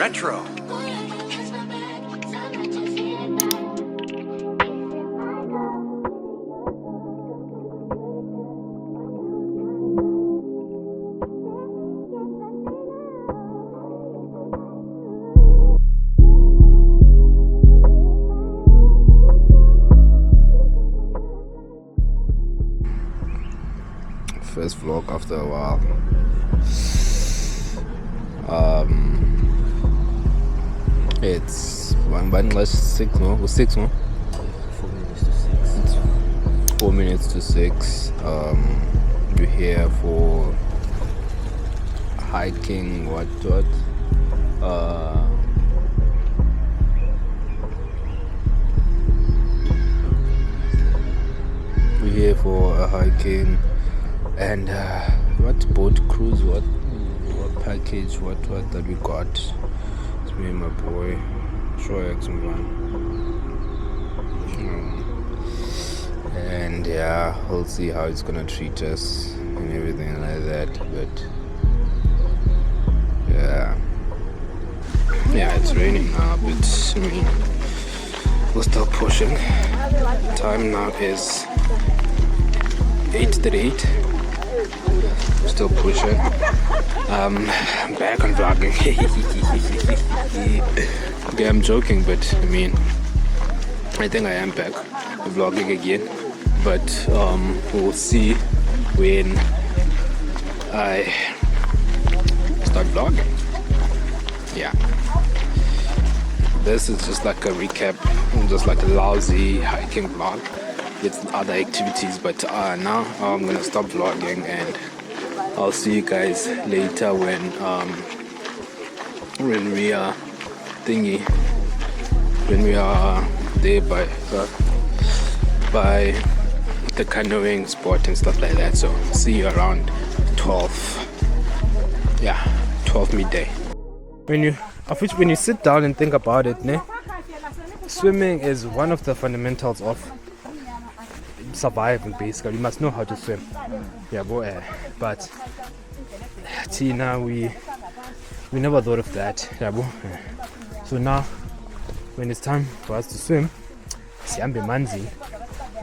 retro. First vlog after a while. It's 6 no? 6 no? 4 minutes to 6. You're here for hiking, what? We're here for a hiking and what boat cruise, what package, what that we got. It's me and my boy, and yeah, we'll see how it's gonna treat us and everything like that. But yeah, it's raining now, but I mean, we're still pushing. Time now is 8:38. Still pushing. I'm back on vlogging. Okay, I'm joking, but I mean, I think I am back vlogging again. But we'll see when I start vlogging. Yeah. This is just like a recap, just like a lousy hiking vlog. It's other activities, but now I'm gonna stop vlogging and I'll see you guys later when we are there by the canoeing spot and stuff like that. So see you around 12 midday. When you sit down and think about it, swimming is one of the fundamentals of survival. Basically, you must know how to swim. But Tina, we never thought of that. So now when it's time for us to swim, sihambe manzi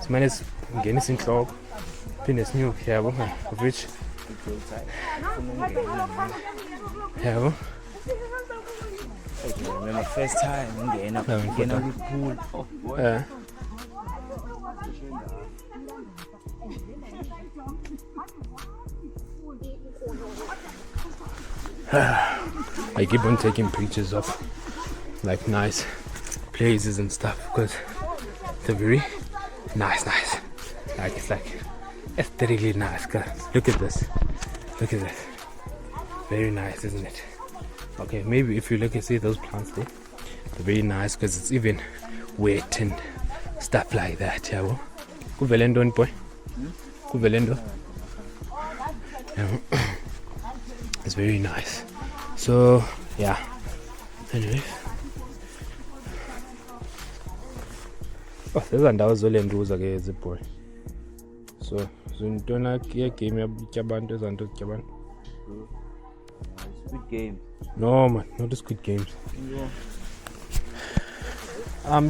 simane singenisa inhloko phinde sinyuke of which remember first time ngena pool. I keep on taking pictures of like nice places and stuff because they're very nice. Like it's like aesthetically nice. Look at this. Very nice, isn't it? Okay, maybe if you look and see those plants there, they're very nice because it's even wet and stuff like that. Kuvelendo boy. Kuvelendo. It's very nice. So yeah. Anyway. There's andawo zolenduza ke zibhoy. So ntona ke game yabantu ezanto zityabantu. Squid Game. No man, not the Squid Games.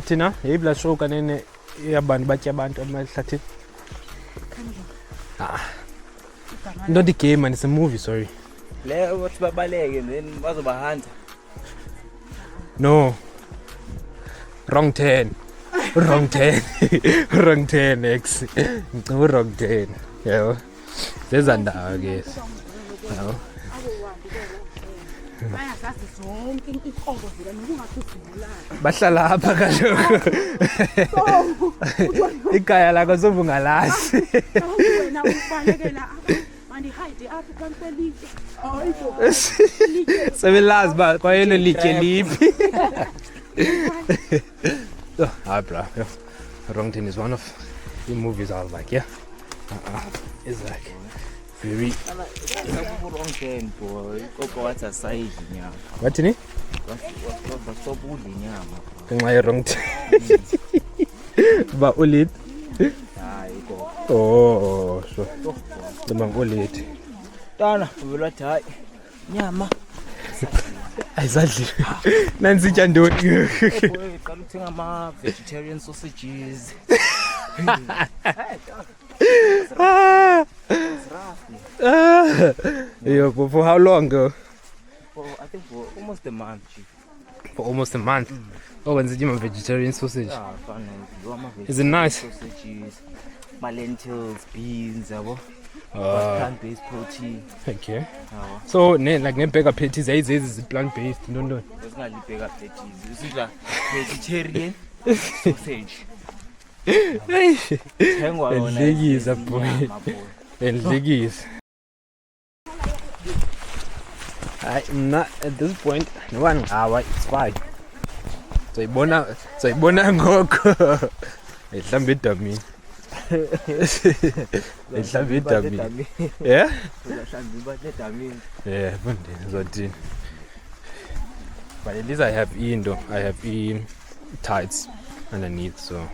Tina, yebla show kanene yabantu batyabantu amahlathini. Not the game, man, it's a movie, sorry. What babaleke then bazobahanta. No. Wrong turn. Wrong turn. Wrong turn, X. No, wrong turn. Yeah. There's andawo, I guess. No. Bahlala apha kaloku. Ikhaya lakho sobungalazi. Sebelazi ba kwayelo litye liphi. Bro. Wrong Turn is one of the movies I was like, it's like very Wrong Turn, boy. What's a size nyama? What ini? Stop udli nyama. Ngenxa wrong turn. Ba ulit. Hayi go. Oh, sure. The mango ulit. Tana, ubelwathi hayi. Nyama Exactly. Nancy can do it. Vegetarian sausages. Yeah, but for how long ago? I think for almost a month, Chief. For almost a month. Oh, when's it vegetarian sausage? Yeah, fun. Is it nice? Sausages, my lentils, beans, plant-based protein. Okay. So, like, bigger patties, is plant-based. No. It's not bigger patties. This is like vegetarian sausage. Ladies, a boy. And ladies. I'm not at this point. No one hour, it's fine. So, I'm ngoko. It's a bit dummy. It's a bit dummy. Yeah? Yeah, but at least I have tights underneath, so.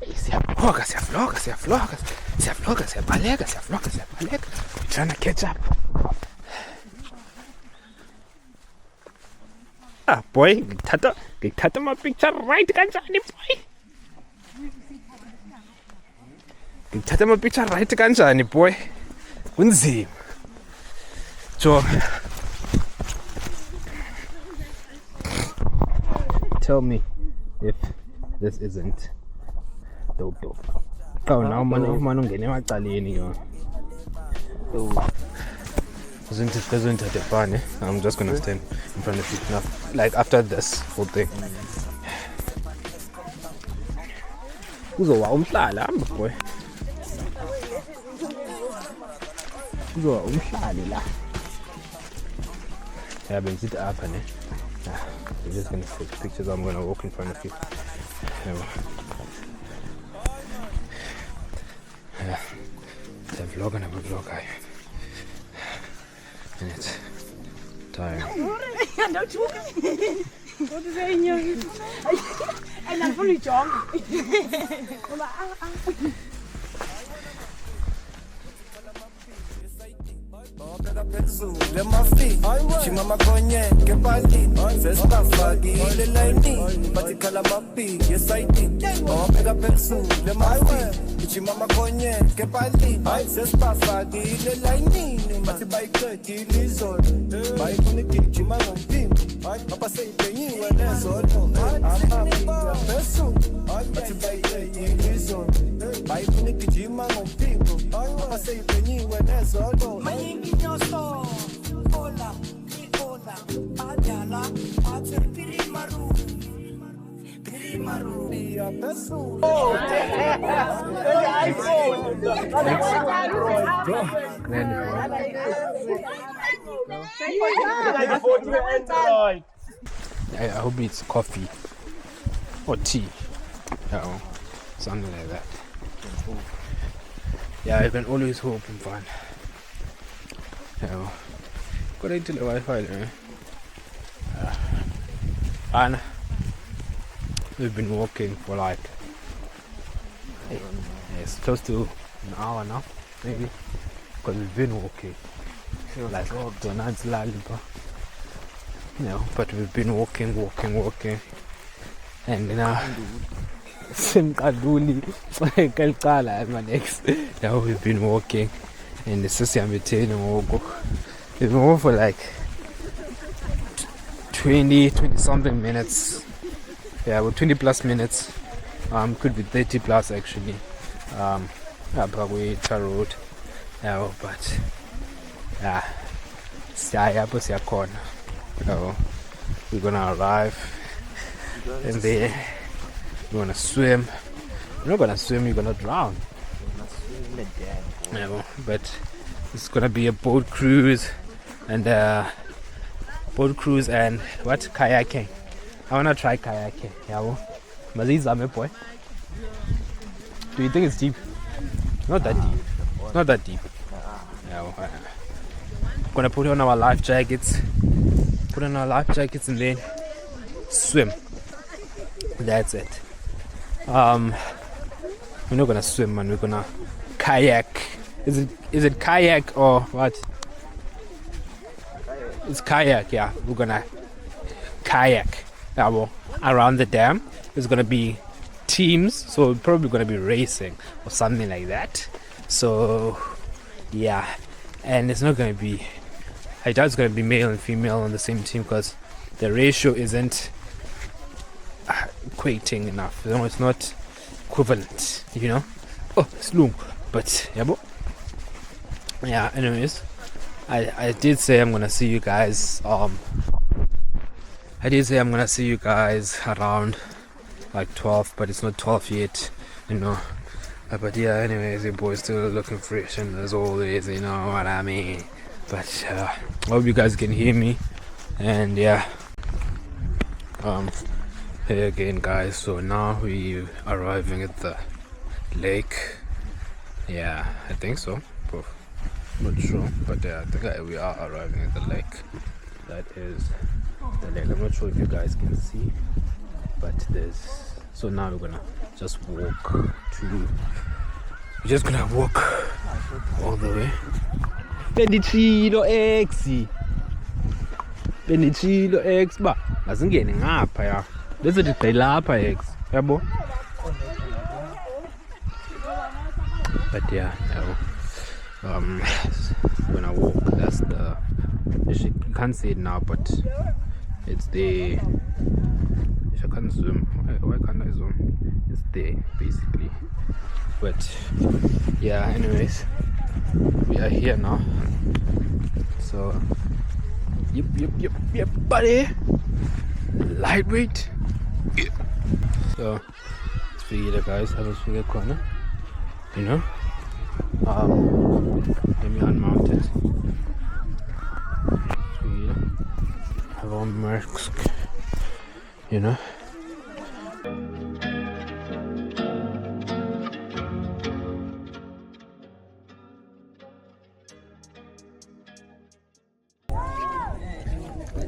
Siyafloga. We're trying to catch up. Ah, boy, ngithatha my picture right kanjani, boy. Ngithatha my picture right kanjani, boy. Kunzima. So, tell me if this isn't dope. Oh, now man ungene emacaleni yo. Doesn't hurt the fun, eh? I'm just gonna stand in front of you now. Like after this whole thing. Uzowa umhlala hamba boy. Uzowa umhlala la. Yeah, but sit up and we're just gonna take pictures. I'm gonna walk in front of you. Yeah. It's a vlog and a vlog. And it's tired. Don't you? What is it in you? And I'm fully drunk. Le mafi, chimama konye, kepaldi, zesta fagi, le laini, batikala mapi, yes I did. Oh, pega persu, le mafi, chimama konye, kepaldi, zesta fagi, le laini, batibai kati, lizol, bai kuniki, chimama pim, papa say penyi wene zolo, amapi, persu, batibai kati, lizol, bai kuniki, chimama pim, papa say penyi wene zolo. Hola, Adala, Pirimaru. I hope it's coffee or tea, something like that. Yeah, you can always hope and find. Got into the Wi-Fi there. And we've been walking for like it's close to an hour now, maybe, because we've been walking like to Nan's Lalipa. But we've been walking, and now now we've been walking, and the system we've been walking for like 20 something minutes. Yeah, well, 20 plus minutes. Could be 30 plus actually. Probably road. Yeah, but yeah, we're gonna arrive, and then we're gonna swim. You're not gonna swim, you're gonna drown. Yeah, but it's gonna be a boat cruise and what, kayaking. I wanna try kayaking. Yeah, Mazizame boy. Do you think it's deep? Not that deep. Yeah, I'm gonna put on our life jackets. And then swim. That's it. we're not gonna swim, man. We're gonna kayak. Is it kayak or what? It's kayak, yeah. We're gonna kayak around the dam. There's gonna be teams, so we're probably gonna be racing or something like that. So yeah, and it's not gonna be, I doubt it's gonna be male and female on the same team because the ratio isn't equating enough. You know, it's not equivalent, you know. Oh, it's long, but yeah. Anyways, I did say I'm gonna see you guys. I did say I'm gonna see you guys around like 12, but it's not 12 yet, you know. But yeah, anyways, your boy's still looking fresh and as always, you know what I mean. But I hope you guys can hear me. And yeah, hey again, guys. So now we arriving at the lake. Yeah, I think so. Not sure, but I think we are arriving at the lake. That is the lake. I'm not sure if you guys can see, but there's. So now we're gonna just walk to. We're just gonna walk all the way. Bendichilo X ba asingene ngapha ya bese digqi lapha X yabo. But yeah, when I walk, that's the, you can't see it now, but it's the, I can't zoom. Why can't I zoom? It's there basically. But yeah, anyways, we are here now. So yep, buddy, lightweight. Yeah. So let's figure it, guys. Have a figure corner, you know. Let me unmount it. Have on mask, you know.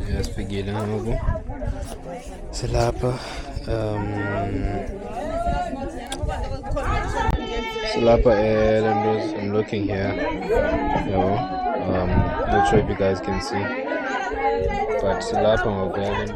Yes, figure it. Selapa. Selapa Island. I'm looking here. Not sure if you guys can see, but Selapa Island.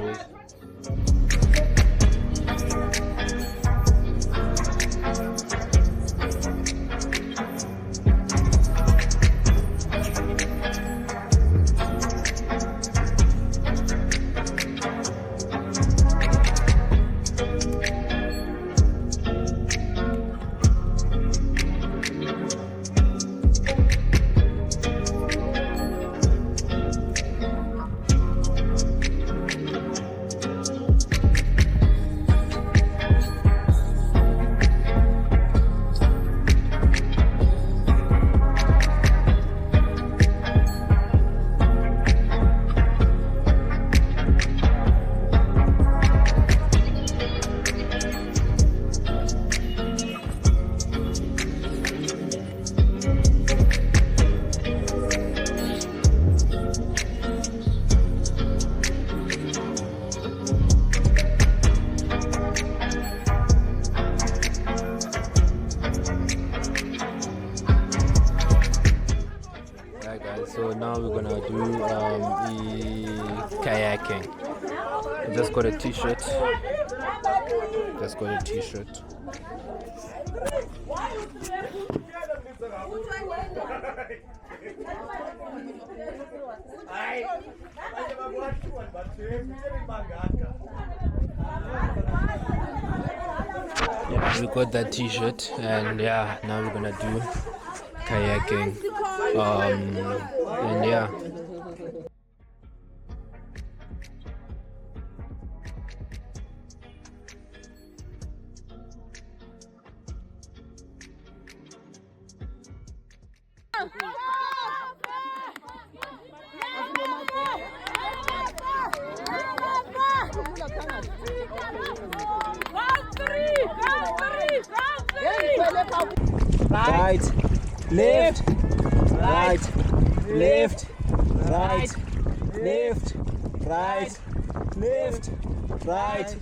So now we're gonna do the kayaking. I just got a t-shirt. Yeah, we got that t-shirt, and yeah, now we're gonna do kayaking. And yeah. Right, left, right, left, right, left, right, left, right,